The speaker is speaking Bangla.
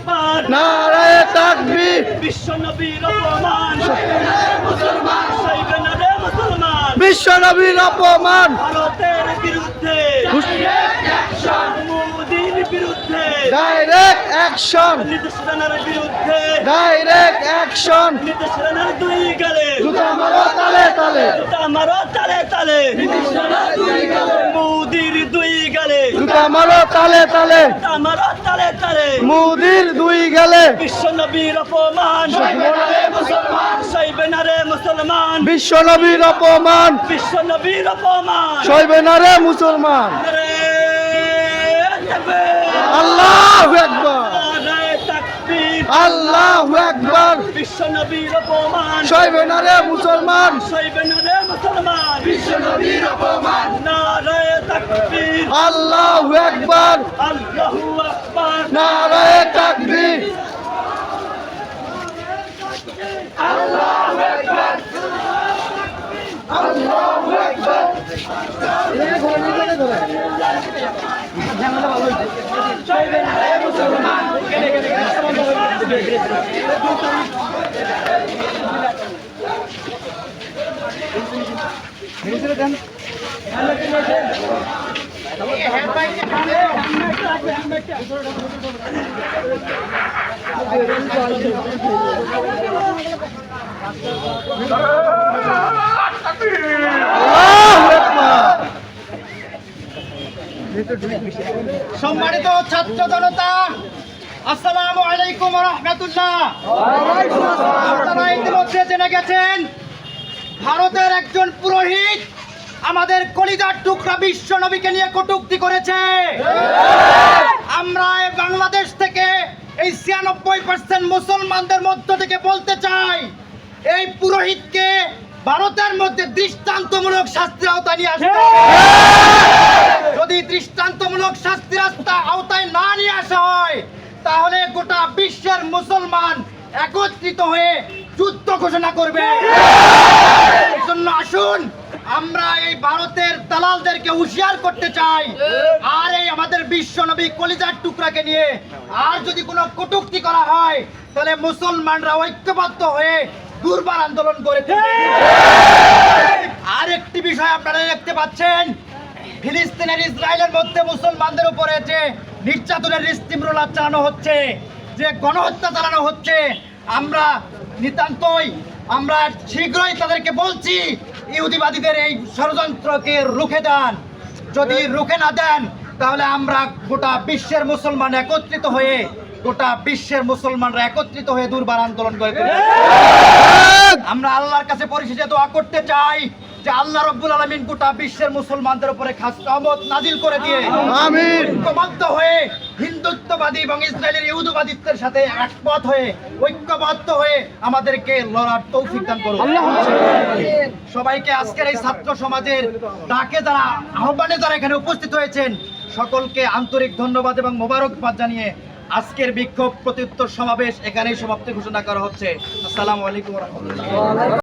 আকবার, নারায়ে তাকবীর, বিশ্ব নবীর অপমান, সইবে না রে মুসলমান, বিশ্ব নবীর অপমান, ভারতের বিরুদ্ধে, মোদির বিরুদ্ধে, ডাইরেক্ট অ্যাকশন, নীতিশ রানার বিরুদ্ধে, ডাইরেক্ট অ্যাকশন, নীতিশ রানার দুই গালে, জুতা মারো তালে তালে, জুতা মারো তালে তালে, মোদির দুই গালে, জুতা মারো তালে তালে, জুতা মারো তালে তালে, মোদির দুই গেলে, বিশ্ব নবীর অপমান, সইবে না রে মুসলমান, বিশ্ব নবীর অপমান, বিশ্ব নবীর অপমান, সইবে না রে মুসলমান। রে তাকবীর, আল্লাহু আকবার, নারায়ে তাকবীর, আল্লাহু আকবার, বিশ্ব নবীর অপমান, সইবে না রে মুসলমান, সইবে না রে মুসলমান, বিশ্ব নবীর অপমান, নারায়ে তাকবীর, আল্লাহু আকবার, আল্লাহু আকবার, নারায়ে তাকবীর, আল্লাহু আকবার। সম্মানিত ছাত্র জনতা, আসসালামু আলাইকুম ওয়া রাহমাতুল্লাহ। আপনারা ইতিমধ্যে জেনে গেছেন ভারতের একজন পুরোহিত আমাদের কলিজার টুকরা বিশ্ব নবীকে নিয়ে কটূক্তি করেছে। আমরা এই বাংলাদেশ থেকে এই ৯৬% মুসলমানদের মধ্য থেকে বলতে চাই, এই পুরোহিতকে ভারতের মধ্যে দৃষ্টান্তমূলক শাস্তির আওতায় নিয়ে আসতে হবে। যদি দৃষ্টান্তমূলক শাস্তির আওতায় না নিয়ে আসা হয়, তাহলে গোটা বিশ্বের মুসলমান একত্রিত হয়ে যুদ্ধ ঘোষণা করবে। এই জন্য আসুন আমরা এই ভারতের দালালদেরকে হুঁশিয়ার করতে চাই, আর এই আমাদের বিশ্ব নবী কলিজার টুকরাকে নিয়ে আর যদি কোনো কটূক্তি করা হয়, তাহলে মুসলমানরা ঐক্যবদ্ধ হয়ে দুর্বার আন্দোলন করে তুলবে। আর একটি বিষয় আপনারা দেখতে পাচ্ছেন, ফিলিস্তিনের ইসরায়েলের মধ্যে মুসলমানদের উপরে যে নির্যাতনের স্টিমরোলার চালানো হচ্ছে, যে গণহত্যা চালানো হচ্ছে, আমরা নিতান্তই আমরা শীঘ্রই তাদেরকে বলছি, ইহুদিবাদীদের এই ষড়যন্ত্রকে রুখে দেন। যদি রুখে না দেন, তাহলে আমরা গোটা বিশ্বের মুসলমান একত্রিত হয়ে দুর্বার আন্দোলন করে তুলব। আমরা আল্লাহর কাছে পরিশেষে দোয়া করতে চাই যে আল্লাহ রাব্বুল আলামিন গোটা বিশ্বের মুসলমানদের উপরে খাস রহমত নাজিল করে দিয়ে আমিন। ঐক্যবদ্ধ হয়ে হিন্দুত্ববাদী এবং ইসরায়েলের ইহুদিবাদিত্বের সাথে একমত হয়ে ঐক্যবদ্ধ হয়ে আমাদেরকে লড়ার তৌফিক দান করুন। সবাইকে আজকের এই ছাত্র সমাজের ডাকে যারা আহ্বানে যারা এখানে উপস্থিত হয়েছেন, সকলকে আন্তরিক ধন্যবাদ এবং মোবারকবাদ জানিয়ে আজকের বিক্ষোভ প্রত্যুত্তর সমাবেশ এখানেই সমাপ্তি ঘোষণা করা হচ্ছে। আসসালামু আলাইকুম ওয়া রাহমাতুল্লাহ।